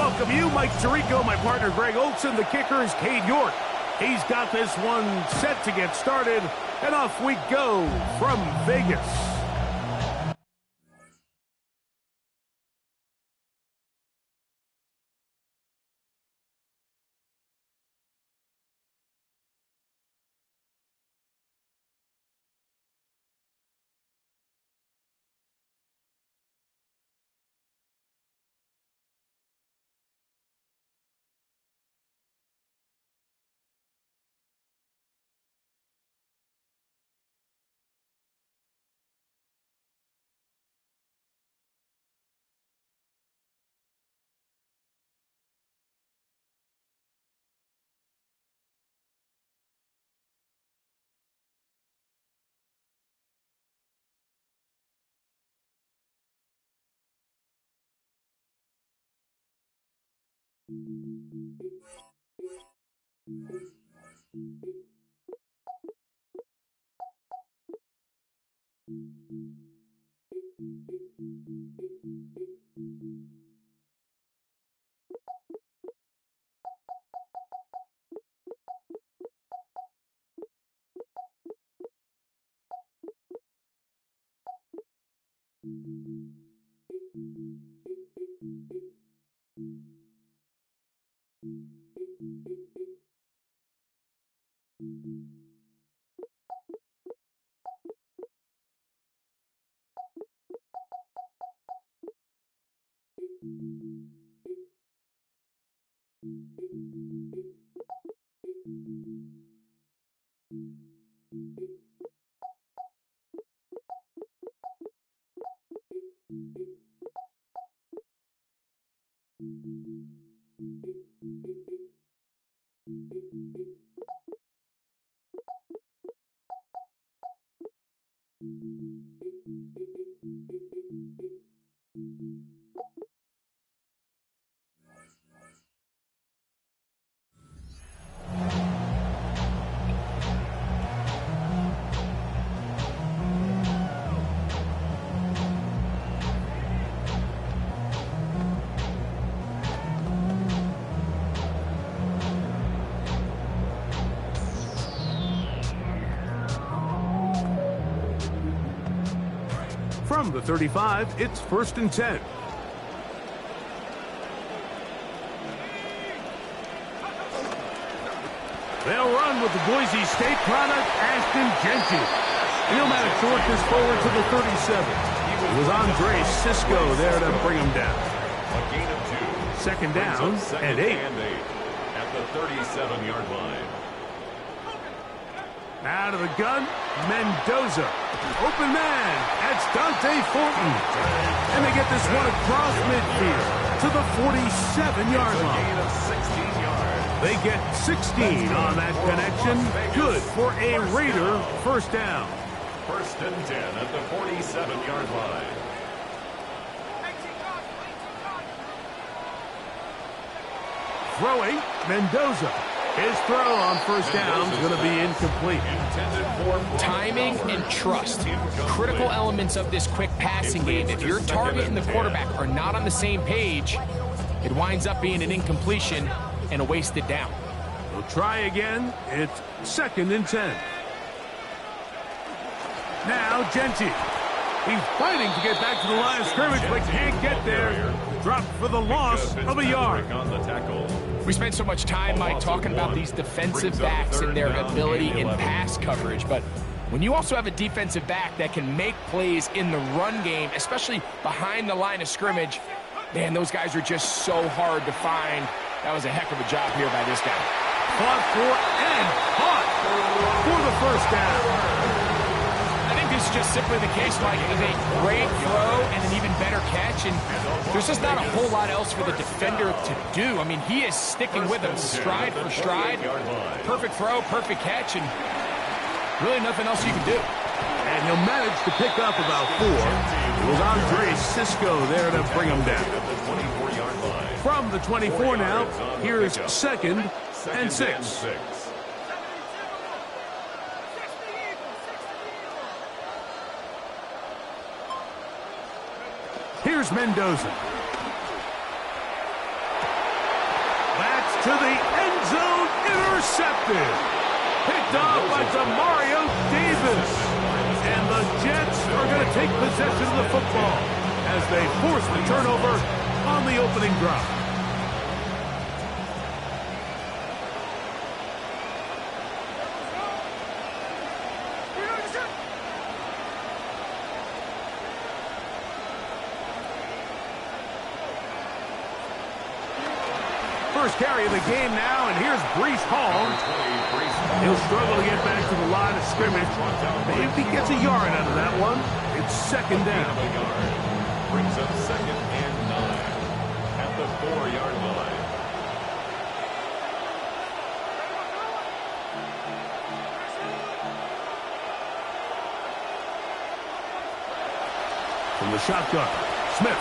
welcome you, Mike Tirico, my partner Greg Olson. The kicker is Cade York. He's got this one set to get started, and off we go from Vegas. From the 35, it's 1st and 10. They'll run with the Boise State product, Ashton Jeanty. He'll manage to work this forward to the 37. It was Andre Cisco there to bring him down. A gain of 2. 2nd down and 8. At the 37-yard line. Out of the gun, Mendoza. Open man, that's Dante Thornton. And they get this one across midfield to the 47-yard line. Gain of 16 yards. They get 16 on that connection. Good for a Raider 1st down. 1st and 10 at the 47-yard line. Throwing, Mendoza. His throw on 1st down is going to be incomplete. Timing and trust, critical elements of this quick passing game. If your target and the quarterback are not on the same page, it winds up being an incompletion and a wasted down. We'll try again. It's 2nd and 10. Now Jeanty. He's fighting to get back to the line of scrimmage, but can't get there. Dropped for the loss of a yard. On the tackle. We spent so much time, Mike, talking about these defensive backs and their ability in pass coverage, but when you also have a defensive back that can make plays in the run game, especially behind the line of scrimmage, man, those guys are just so hard to find. That was a heck of a job here by this guy. Fought for and caught for the 1st down. I think this is just simply the case, Mike. It was a great throw and an even better catch, and there's just not a whole lot else for the defender to do. I mean, he is sticking with him stride for stride. Perfect throw, perfect catch, and really nothing else you can do. And he'll manage to pick up about 4. It was Andre Cisco there to bring him down. From the 24 now, here's 2nd and 6. Here's Mendoza. to the end zone, intercepted. Picked off by Demario Davis. And the Jets are going to take possession of the football as they force the turnover on the opening drive. First carry of the game now, and here's Breece Hall. He'll struggle to get back to the line of scrimmage. Maybe he gets a yard out of that one. It's second down. Brings up 2nd and 9 at the 4-yard line. From the shotgun, Smith.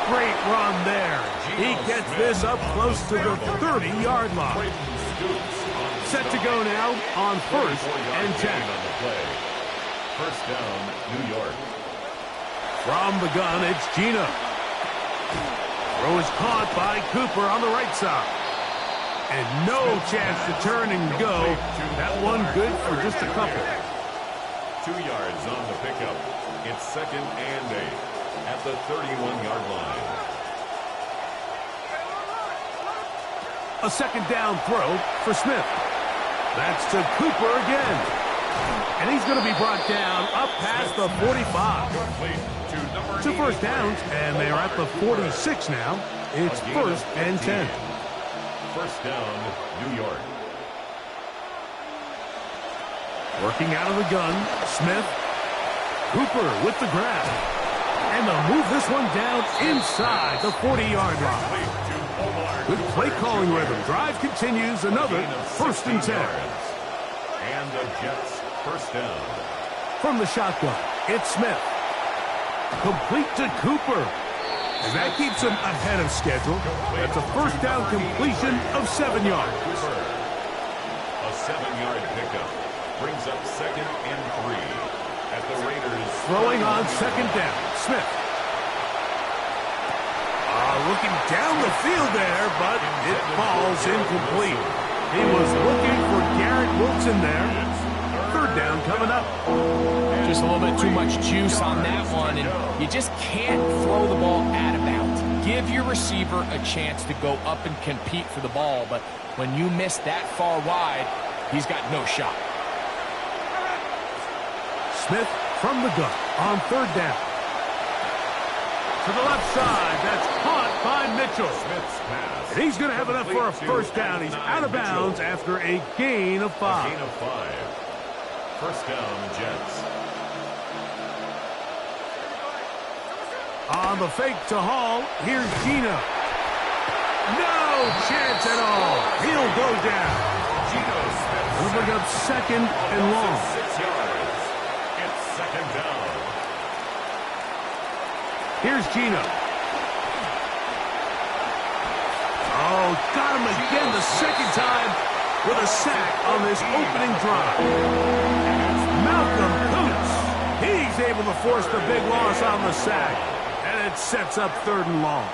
Great run there. He gets this up close to the 30-yard line. Set to go now on 1st and 10. First down, New York. From the gun, it's Gino. Throw is caught by Cooper on the right side. And no chance to turn and go. That one good for just a couple. 2 yards on the pickup. It's 2nd and 8. At the 31-yard line. A second down throw for Smith. That's to Cooper again. And he's going to be brought down up past the 45. 2 first downs, and they're at the 46 now. It's 1st and 10. First down, New York. Working out of the gun, Smith. Cooper with the grab. And they'll move this one down inside the 40-yard line. Good play calling rhythm. Drive continues. Another 1st and 10. And the Jets first down. From the shotgun, it's Smith. Complete to Cooper. And that keeps him ahead of schedule. That's a first down completion of 7 yards. A 7-yard pickup. Brings up 2nd and 3. At the Raiders. Throwing on 2nd down. Smith. Looking down the field there, but it falls incomplete. He was looking for Garrett Wilson there. 3rd down coming up. Just a little bit too much juice on that one, and you just can't throw the ball at about. Give your receiver a chance to go up and compete for the ball, but when you miss that far wide, he's got no shot. Smith from the gun on 3rd down. To the left side, that's caught by Mitchell. Smith's pass. And he's going to have enough for a first down. He's out of bounds after a gain of 5. A gain of 5. First down, Jets. On the fake to Hall, here's Gino. No chance at all. He'll go down. Gino Smith. We'll bring up 2nd and long. 6 yards. It's 2nd down. Here's Gino. Oh, got him again the 2nd time with a sack on this opening drive. Malcolm Koonce. He's able to force the big loss on the sack. And it sets up 3rd and long.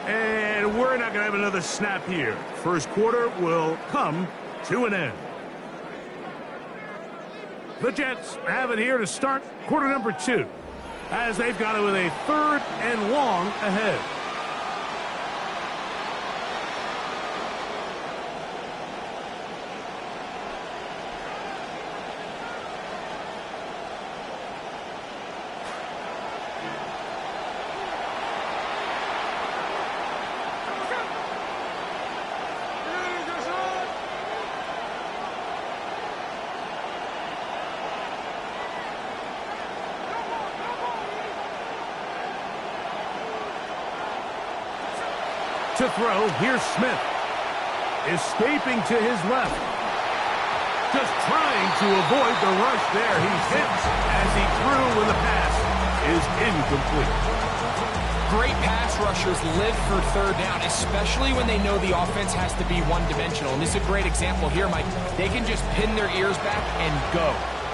And we're not going to have another snap here. First quarter will come to an end. The Jets have it here to start quarter number 2 as they've got it with a 3rd and long ahead. To throw, here's Smith. Escaping to his left. Just trying to avoid the rush there. He's hit as he threw when the pass is incomplete. Great pass rushers live for 3rd down, especially when they know the offense has to be one-dimensional. And this is a great example here, Mike. They can just pin their ears back and go.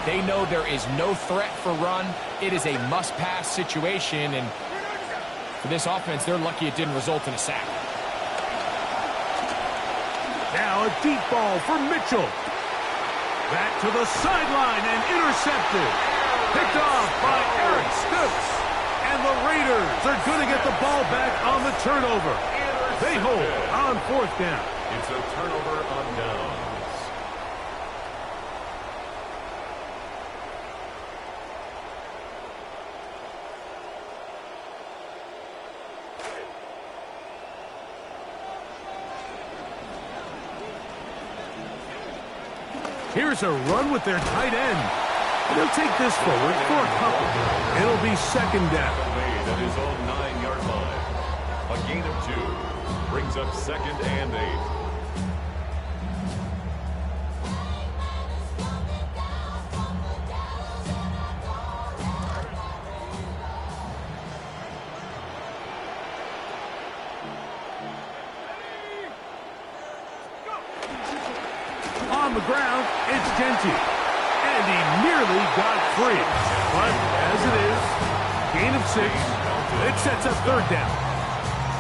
They know there is no threat for run. It is a must-pass situation, and for this offense, they're lucky it didn't result in a sack. Now a deep ball for Mitchell. Back to the sideline and intercepted. Picked off by Eric Stokes. And the Raiders are going to get the ball back on the turnover. They hold on 4th down. It's a turnover on downs. Here's a run with their tight end. And they'll take this forward for a couple. It'll be 2nd down. At his own 9-yard line. A gain of 2. Brings up 2nd and 8. On the ground, it's Genty. And he nearly got free. But as it is, gain of 6. It sets up 3rd down.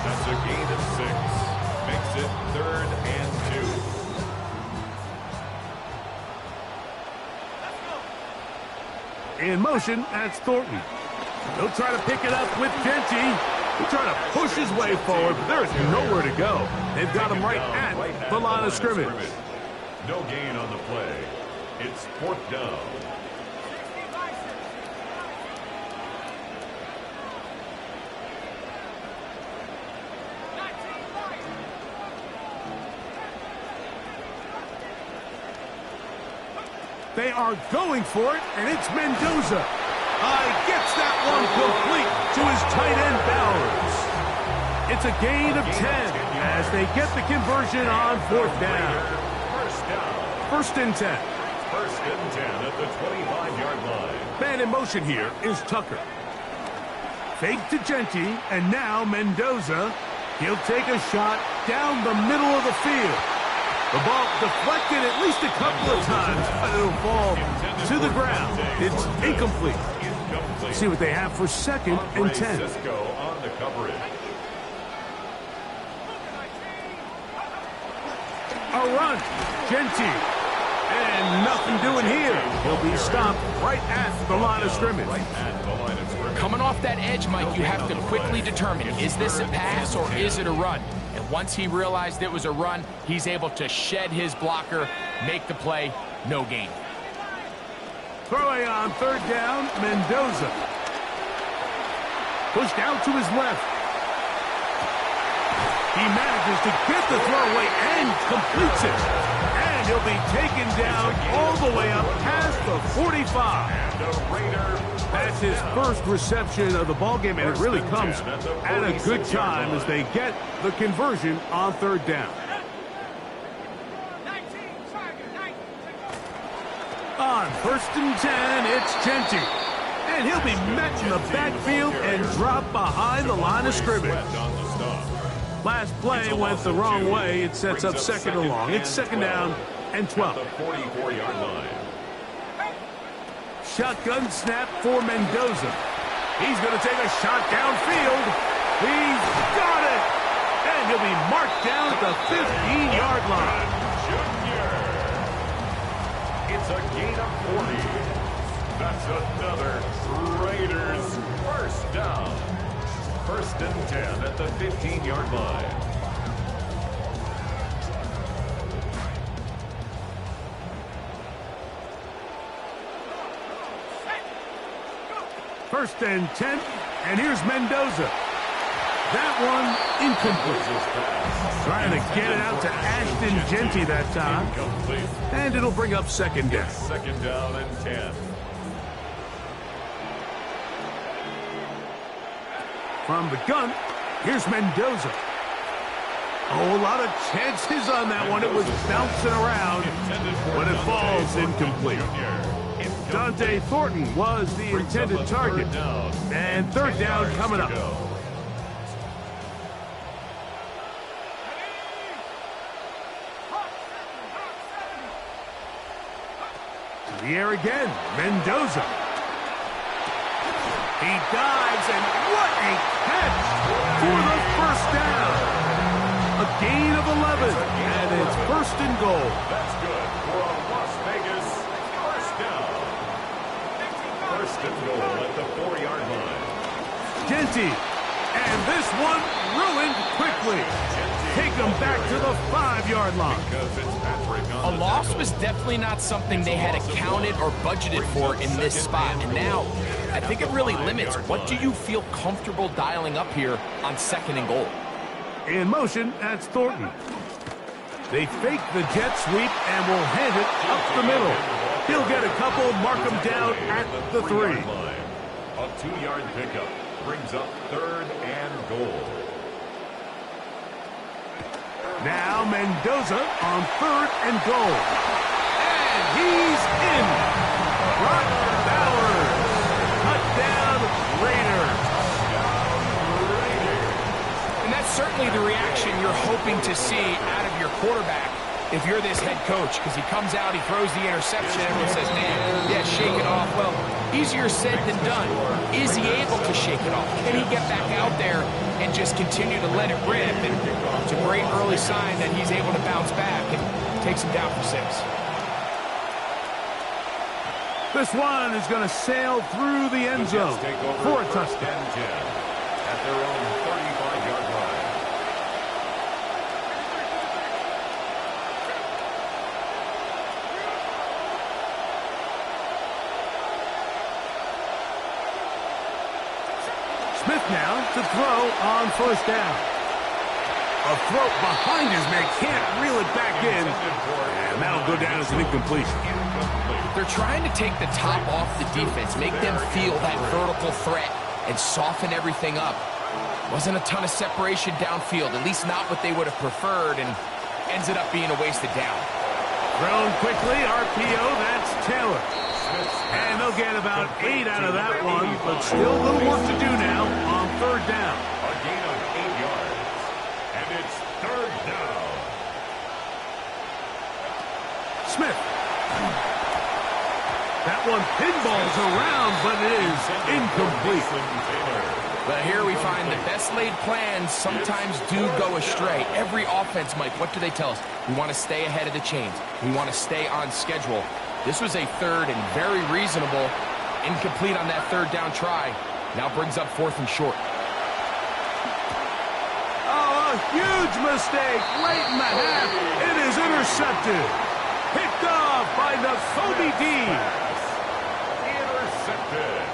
That's a gain of 6. Makes it 3rd and 2. In motion, that's Thornton. He'll try to pick it up with Genty. He'll try to push his way forward, but there's nowhere to go. They've got him right at the line of scrimmage. No gain on the play. It's 4th down. They are going for it, and it's Mendoza. Gets that one complete to his tight end, Bowers. It's a gain of 10 as they get the conversion on 4th down. First and 10. First and 10 at the 25-yard line. Man in motion here is Tucker. Fake to Genty, and now Mendoza. He'll take a shot down the middle of the field. The ball deflected at least a couple of times, but it'll fall to the ground. It's incomplete. See what they have for 2nd and 10. On the coverage. A run. Genty. And nothing doing here. He'll be stopped right at the line of scrimmage. Coming off that edge, Mike, you have to quickly determine, is this a pass or is it a run? And once he realized it was a run, he's able to shed his blocker, make the play, no gain. Throwing on 3rd down, Mendoza. Pushed out to his left. He manages to get the throw away and completes it. And he'll be taken down all the way up past the 45. That's his first reception of the ballgame, and it really comes at a good time as they get the conversion on 3rd down. On 1st and 10, it's Genty. And he'll be met in the backfield and dropped behind the line of scrimmage. Last play went the wrong way. It sets up 2nd and long. It's 2nd down and 12. The 44-yard line. Shotgun snap for Mendoza. He's going to take a shot downfield. He's got it. And he'll be marked down at the 15-yard line. It's a gain of 40. That's another Raiders first down. 1st and 10 at the 15-yard line. First and 10, and here's Mendoza. That one incomplete. Trying to get it out to Ashton Genty that time. And it'll bring up 2nd down. 2nd down and 10. From the gun, here's Mendoza. Oh, a lot of chances on that one. It was bouncing around, but it falls incomplete. Dante Thornton was the intended target. And 3rd down coming up. The air again. Mendoza. He dives, and what a catch for the first down. A gain of 11, and it's first and goal. That's good for a Las Vegas first down. First and goal at the 4-yard line. Genty, and this one ruined quickly. Take him back to the 5-yard line. A loss was definitely not something they had accounted or budgeted for in this spot. And now, I think it really limits what do you feel comfortable dialing up here on 2nd and goal. In motion, that's Thornton. They fake the jet sweep and will hand it up the middle. He'll get a couple, mark him down at the 3. A 2-yard pickup brings up 3rd and goal. Now Mendoza on 3rd and goal. And he's in. Brock Bowers. Touchdown Raiders. And that's certainly the reaction you're hoping to see out of your quarterback if you're this head coach, because he comes out, he throws the interception, everyone says, man, yeah, shake it off. Well, easier said than done. Is he able to shake it off? Can he get back out there and just continue to let it rip? And it's a great early sign that he's able to bounce back and takes him down for 6. This one is going to sail through the end zone for a touchdown. At their own 35-yard line. Smith now to throw on 1st down. A throw behind his man, can't reel it back in, and that'll go down as an incompletion. They're trying to take the top off the defense, make them feel that vertical threat, and soften everything up. Wasn't a ton of separation downfield, at least not what they would have preferred, and ends it up being a wasted down. Thrown quickly, RPO, that's Taylor. And they'll get about 8 out of that one, but still a little work to do now on 3rd down. A gain of 8 yards, and it's 3rd down. Smith. That one pinballs around, but it is incomplete. But here we find the best laid plans sometimes do go astray. Every offense, Mike, what do they tell us? We want to stay ahead of the chains. We want to stay on schedule. This was a 3rd and very reasonable. Incomplete on that 3rd down try. Now brings up 4th and short. Oh, a huge mistake late in the half. It is intercepted. Picked off by the Kobe D. Intercepted.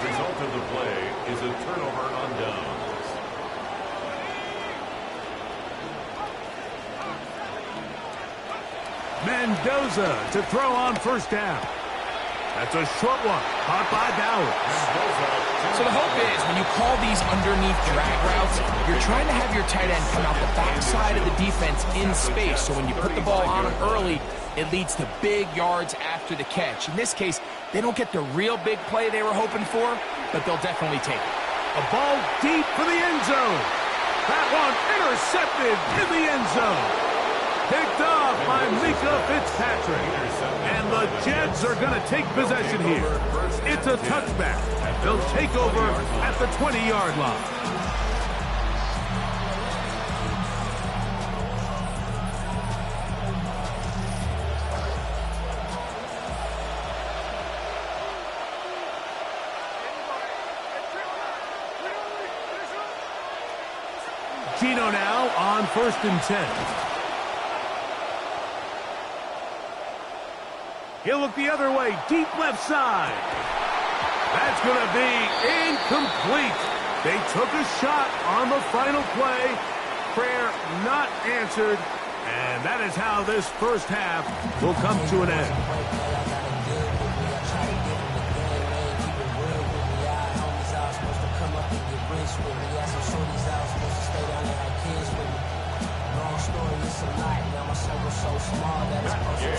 Result of the play is a turnover on downs. Mendoza to throw on 1st down. That's a short one, caught by Bowers. So the hope is when you call these underneath drag routes, you're trying to have your tight end come out the backside of the defense in space. So when you put the ball on him early, it leads to big yards after the catch. In this case, they don't get the real big play they were hoping for, but they'll definitely take it. A ball deep for the end zone. That one intercepted in the end zone. Picked off by Mika Fitzpatrick. And the Jets are going to take possession here. It's a touchback. They'll take over at the 20-yard line. Nino now on 1st and 10. He'll look the other way, deep left side. That's going to be incomplete. They took a shot on the final play. Prayer not answered. And that is how this first half will come to an end.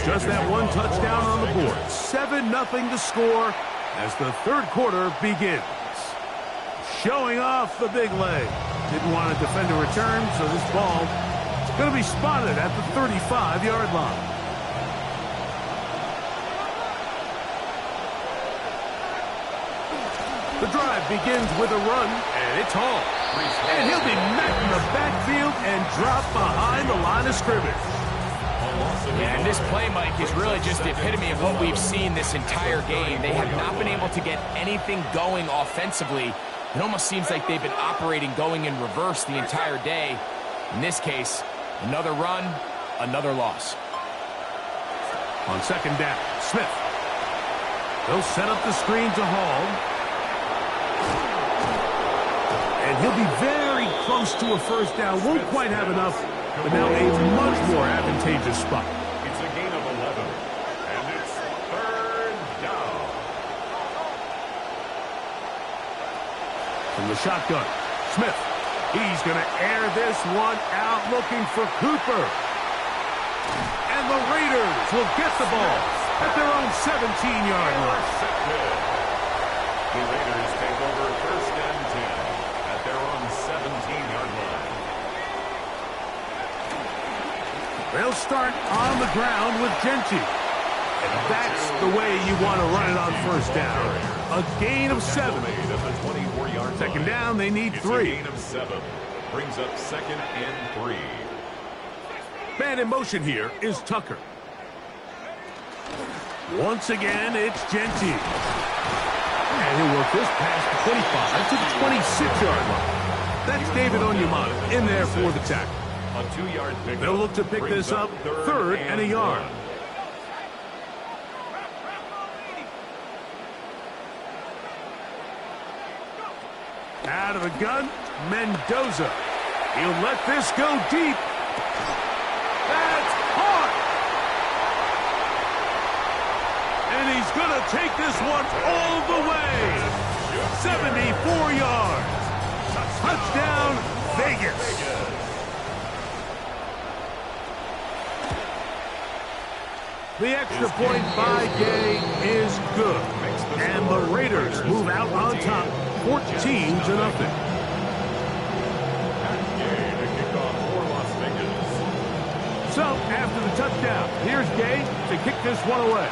Just that one touchdown on the board. 7-0 to score as the 3rd quarter begins. Showing off the big leg. Didn't want to defend a return, so this ball is going to be spotted at the 35-yard line. The drive begins with a run, and it's Hall. And he'll be met in the backfield and dropped behind the line of scrimmage. Yeah, and this play, Mike, is really just the epitome of what we've seen this entire game. They have not been able to get anything going offensively. It almost seems like they've been operating going in reverse the entire day. In this case, another run, another loss. On second down, Smith. They'll set up the screen to Hall. And he'll be very close to a first down. Won't quite have enough, but now a much more advantageous spot. It's a gain of 11, and it's third down. From the shotgun, Smith. He's going to air this one out looking for Cooper. And the Raiders will get the ball at their own 17-yard line. The Raiders take over first and 10 at their own 17-yard line. They'll start on the ground with Gentry. And that's the way you want to run it on first down. A gain of 7. Second down, they need 3. Gain of 7 brings up second and 3. Man in motion here is Tucker. Once again, it's Gentry. And he'll work this past the 25 to the 26-yard line. That's David Onyemata in there for the tackle. A 2-yard pickup. They'll look to pick this up third and a yard. Out of the gun, Mendoza. He'll let this go deep. That's caught. And he's going to take this one all the way. 74 yards. Touchdown, Vegas. The extra point by Gay is good. And the Raiders move out on top, 14-0. So, after the touchdown, here's Gay to kick this one away.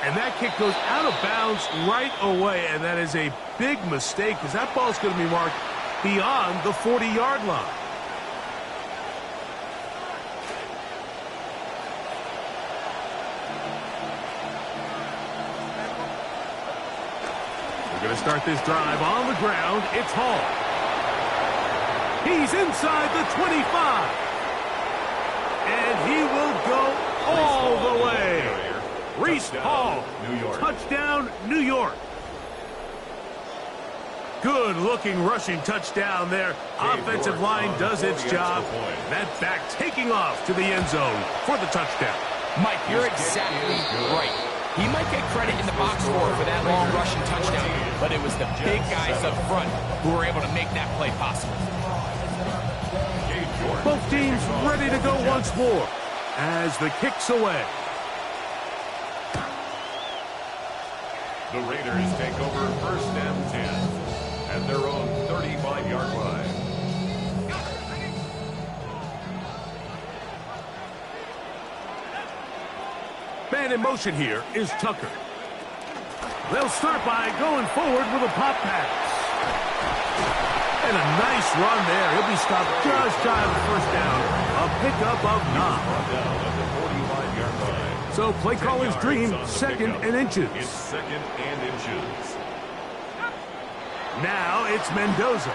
And that kick goes out of bounds right away, and that is a big mistake because that ball's going to be marked beyond the 40-yard line. We're going to start this drive on the ground. It's Hall. He's inside the 25. And he will go all the way. Reese Hall, touchdown, New York. Good-looking rushing touchdown there. Offensive line does its job. That back taking off to the end zone for the touchdown. Mike, you're exactly right. He might get credit in the box score for that long rushing touchdown, but it was the big guys up front who were able to make that play possible. Both teams ready to go once more as the kick's away. The Raiders take over first and 10 at their own 35-yard line. Man in motion here is Tucker. They'll start by going forward with a pop pass. And a nice run there. He'll be stopped just shy of the first down. A pickup of 9. So play caller's dream, second and inches. It's second and inches. Now it's Mendoza.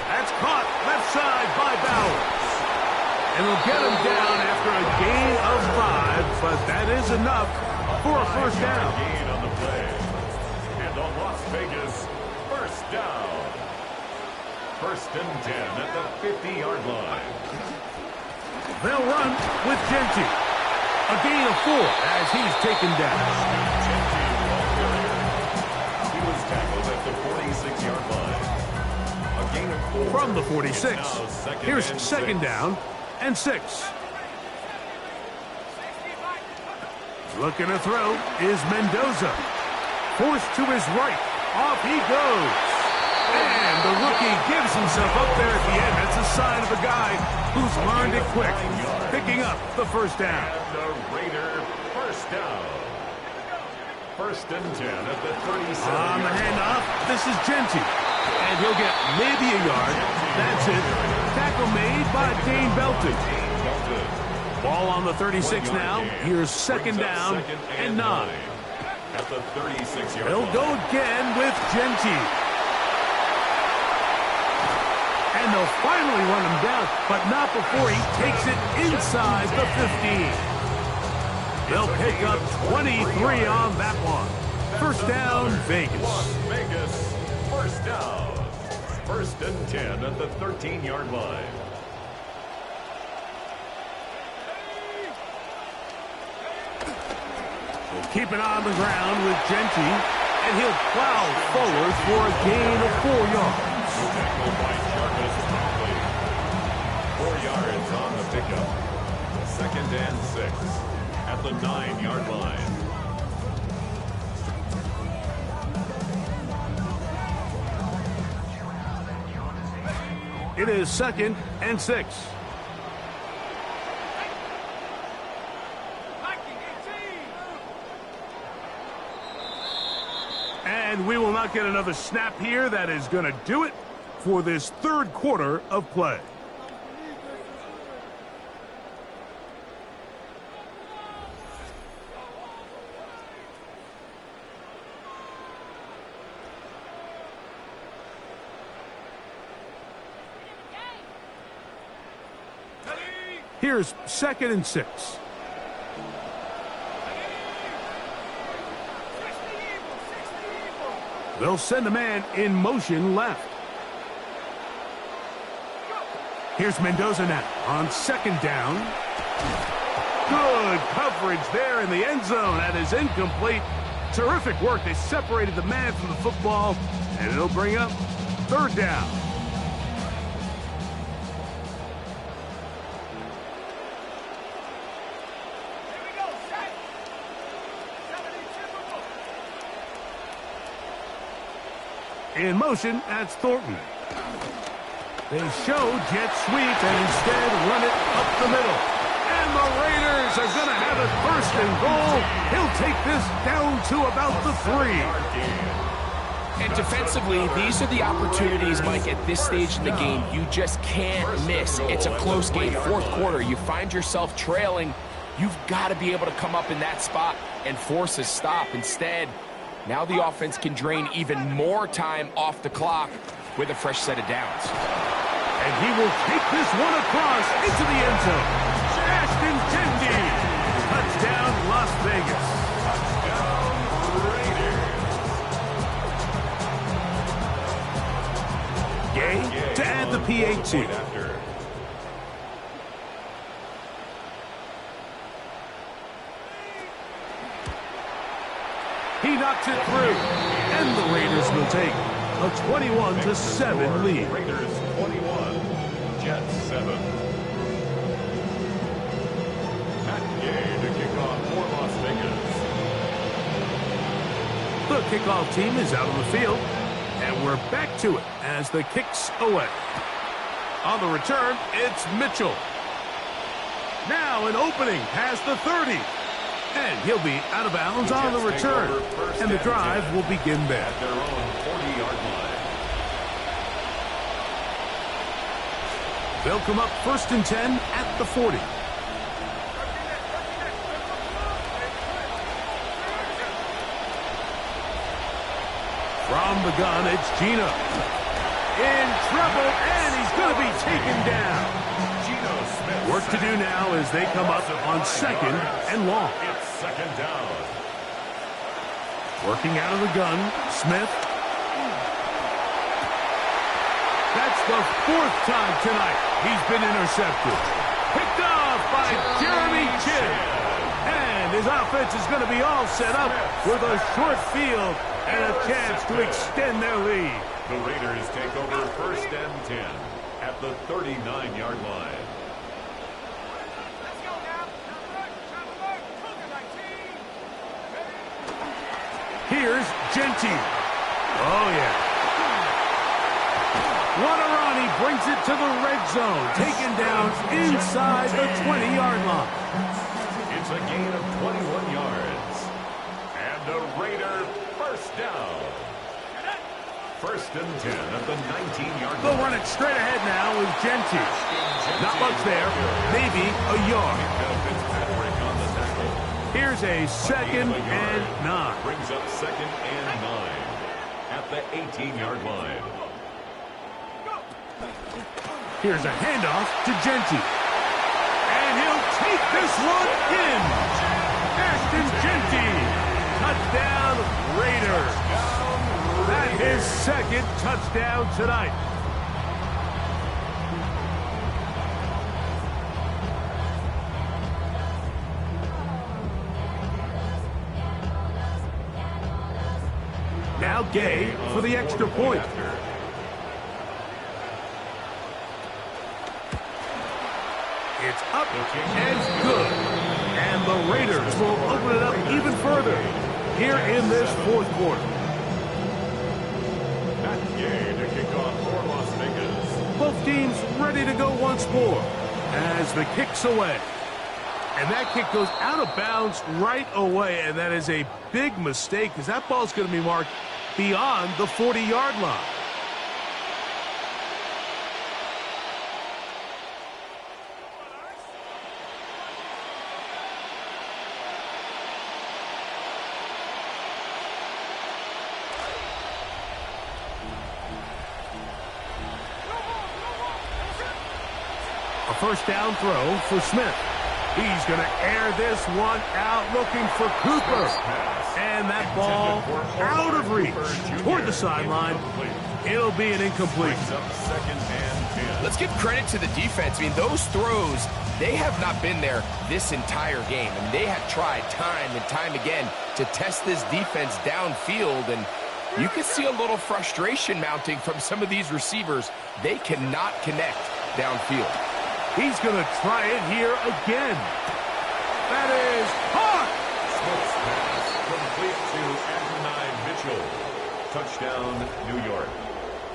That's caught left side by Bowers. And they'll get him down after a gain of 5, but that is enough for a first down. Gain on the play. And on Las Vegas, first down. First and 10 at the 50-yard line. They'll run with Gentry. A gain of 4 as he's taken down. He was tackled at the 46-yard line. A gain of 4. From the 46, here's second down and 6. Looking to throw is Mendoza. Forced to his right. Off he goes. And the rookie gives himself up there at the end. That's a sign of a guy who's learned it quick. Picking up the first down. And the Raider first down. First and 10 at the 37. On the handoff, this is Genty. And he'll get maybe a yard. That's it. Tackle made by Dane Belton. Ball on the 36 now. Here's second down and 9. At the 36-yard He'll line. go again with Genty. And they'll finally run him down, but not before he takes it inside the 15. They'll pick up 23 on that one. First down, Vegas. Las Vegas, first down. First and 10 at the 13-yard line. Keep it on the ground with Genty, and he'll plow forward for a gain of 4 yards. Tackled by Jarvis Conley. 4 yards on the pickup. Second and 6 at the 9-yard line. It is second and 6. And we will not get another snap here. That is going to do it for this third quarter of play. Here's second and 6. They'll send a man in motion left. Here's Mendoza now on second down. Good coverage there in the end zone. That is incomplete. Terrific work. They separated the man from the football, and it'll bring up third down. In motion, that's Thornton. They show jet sweep and instead run it up the middle. And the Raiders are going to have it first and goal. He'll take this down to about the 3. And defensively, these are the opportunities, Mike, at this stage in the game you just can't miss. It's a close game, fourth quarter. You find yourself trailing. You've got to be able to come up in that spot and force a stop. Instead, now the offense can drain even more time off the clock with a fresh set of downs. And he will take this one across into the end zone. Ashton Kendi. Touchdown, Las Vegas. Gay to add the PAT. He knocks it through, and the Raiders will take a 21-7 lead. Raiders 21, Jets 7. Matt Gay to kick off for Las Vegas. The kickoff team is out on the field, and we're back to it as the kick's away. On the return, it's Mitchell. Now an opening past the 30. And he'll be out of bounds on the return. And the drive will begin there. At their own 40-yard line. They'll come up first and 10 at the 40. From the gun, it's Gino. In trouble, and he's going to be taken down. Gino Smith. Work to do now as they come up on second and long. It's second down. Working out of the gun, Smith. That's the 4th time tonight he's been intercepted. Picked off by Jeremy Chinn. And his offense is going to be all set up with a short field and a chance to extend their lead. The Raiders take over first and 10 at the 39-yard line. Here's Genty. Oh, yeah. Waterani brings it to the red zone. Taken down inside the 20-yard line. It's a gain of 21 yards. And the Raider first down. First and 10 at the 19-yard line. They'll run it straight ahead now with Genty. Not much there, maybe a yard. Fitzpatrick on the tackle. Here's a 2nd and 9. Brings up 2nd and 9 at the 18-yard line. Here's a handoff to Genty. And he'll take this one in. Ashton Genty. Touchdown, Raiders. That's his 2nd touchdown tonight. Now Gay for the extra point. It's up and good. And the Raiders will open it up even further here in this 4th quarter. To kick off for Las Vegas. Both teams ready to go once more as the kick's away. And that kick goes out of bounds right away, and that is a big mistake because that ball's going to be marked beyond the 40-yard line. A first down throw for Smith. He's going to air this one out looking for Cooper. And that ball out of reach toward the sideline. It'll be an incomplete. Let's give credit to the defense. I mean, those throws, they have not been there this entire game. And they have tried time and time again to test this defense downfield. And you can see a little frustration mounting from some of these receivers. They cannot connect downfield. He's going to try it here again. That is caught. Smith's pass complete to Antonine Mitchell. Touchdown, New York.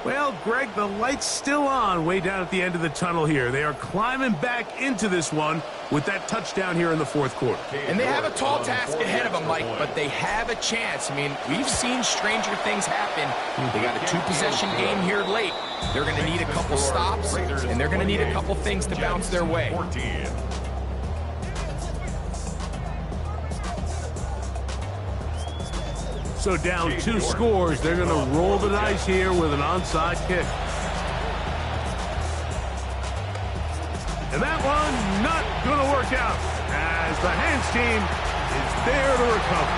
Well, Greg, the light's still on way down at the end of the tunnel here. They are climbing back into this one with that touchdown here in the 4th quarter. And they have a tall task ahead of them, Mike, but they have a chance. I mean, we've seen stranger things happen. They got a 2-possession game here late. They're going to need a couple stops, and they're going to need a couple things to bounce their way. So down 2 scores, they're going to roll the dice here with an onside kick. And that one not going to work out as the hands team is there to recover.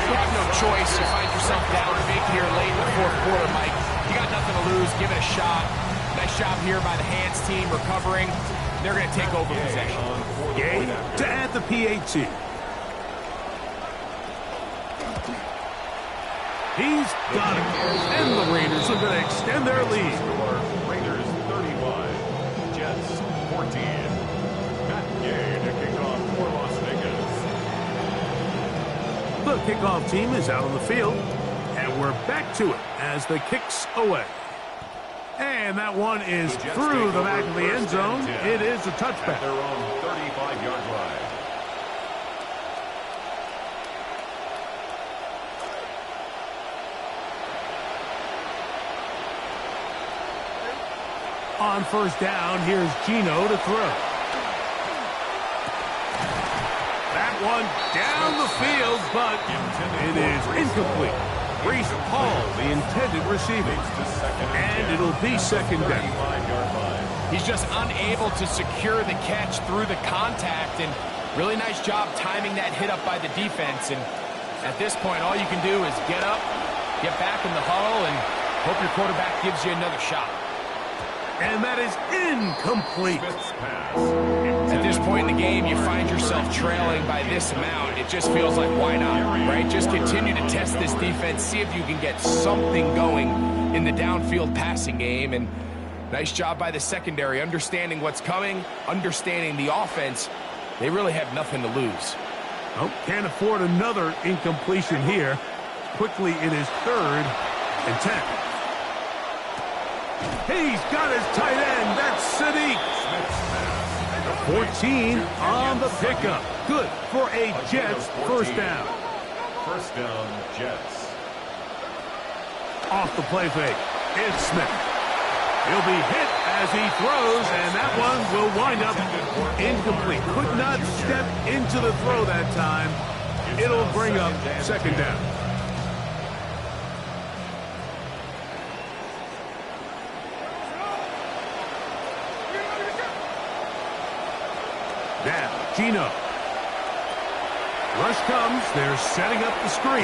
You have no choice. You find yourself down big here late in the 4th quarter, Mike. You got nothing to lose. Give it a shot. Nice job here by the hands team recovering. They're going to take over possession. Gay to add the PAT. He's got it. And the Raiders are going to extend their lead. Raiders 31, Jets 14. Matt Gay to kick off for Las Vegas. The kickoff team is out on the field. And we're back to it as the kick's away. And that one is through the back of the end zone. It is a touchback. At their own 35-yard line. On first down, here's Nino to throw. That one down the field, but it is incomplete. Reese Hall, the intended receiver. And it'll be 2nd down. He's just unable to secure the catch through the contact, and really nice job timing that hit up by the defense. And at this point, all you can do is get up, get back in the huddle, and hope your quarterback gives you another shot. And that is incomplete. At this point in the game, you find yourself trailing by this amount. It just feels like, why not, right? Just continue to test this defense, see if you can get something going in the downfield passing game. And nice job by the secondary, understanding what's coming, understanding the offense. They really have nothing to lose. Oh, can't afford another incompletion here. Quickly, it is 3rd and 10. He's got his tight end. That's Sadiq. 14 on the pickup. Good for a Jets first down. First down, Jets. Off the play fake, it's Smith. He'll be hit as he throws, and that one will wind up incomplete. Could not step into the throw that time. It'll bring up second down. Now, Nino. Rush comes. They're setting up the screen.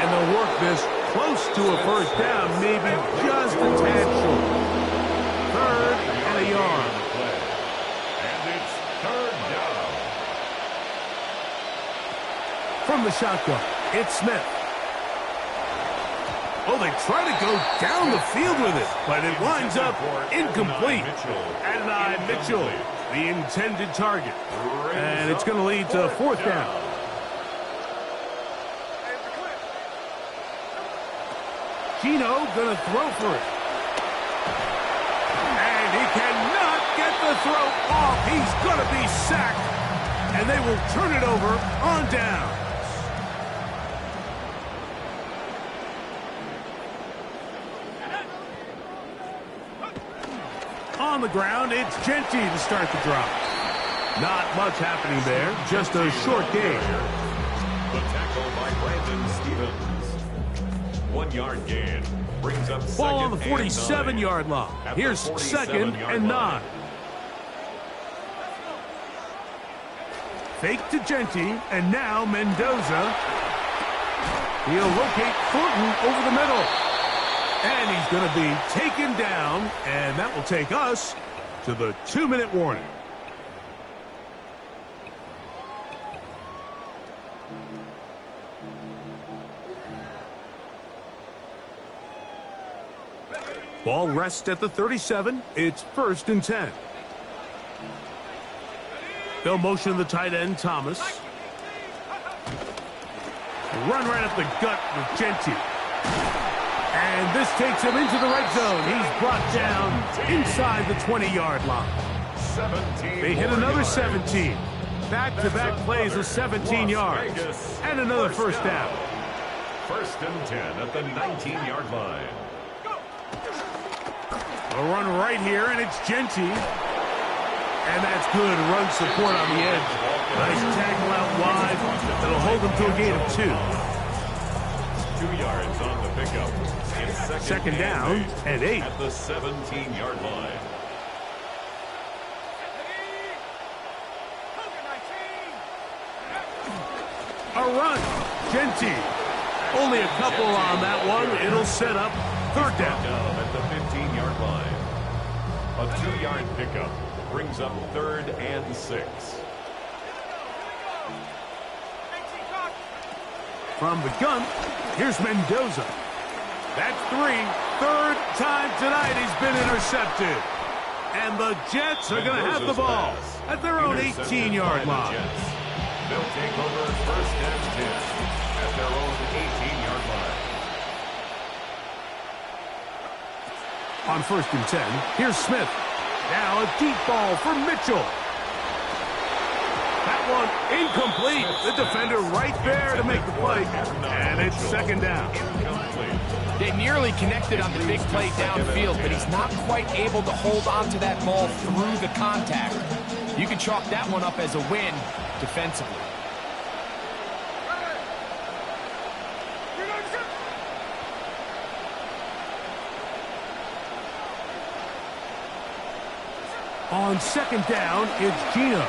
And they'll work this close to a first down, maybe just a tad short. Third and a yard. And it's third down. From the shotgun, it's Smith. Oh, they try to go down the field with it, but it winds up incomplete. Adonai Mitchell, the intended target. And it's going to lead to fourth down. Nino going to throw for it. And he cannot get the throw off. He's going to be sacked. And they will turn it over on down. On the ground, it's Genty to start the drive. Not much happening there, just a short gain. The tackle by Brandon Stevens. 1 yard gain. Brings up Ball on the second 47-yard line. Here's second and 9. Fake to Genty, and now Mendoza. He'll locate Thornton over the middle. And he's going to be taken down, and that will take us to the 2-minute warning. Ball rests at the 37. It's first and 10. They'll motion the tight end, Thomas. Run right up the gut with Genty. And this takes him into the red zone. He's brought down inside the 20-yard line. They hit another 17. Back-to-back plays of 17 yards. And another first down. First and 10 at the 19-yard line. A run right here, and it's Genty. And that's good run support on the edge. Nice tackle out wide. That'll hold them to a gain of 2. 2 yards on the pickup. It's second down and 8. At the 17-yard line. A run. Genty. Only a couple on that one. It'll set up third down. At the 15-yard line. A 2-yard pickup brings up third and 6. From the gun, here's Mendoza. That's 3. Third time tonight he's been intercepted. And the Jets are going to have the ball at their own 18-yard line. They'll take over first and 10 at their own 18-yard line. On first and 10, here's Smith. Now a deep ball for Mitchell. That one incomplete. The defender right there to make the play. And it's second down. They nearly connected on the big play downfield, but he's not quite able to hold on to that ball through the contact. You can chalk that one up as a win defensively. On second down, it's Nino.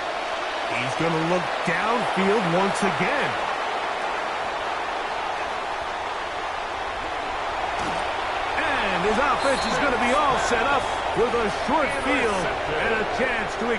He's going to look downfield once again. And his offense is going to be all set up with a short field and a chance to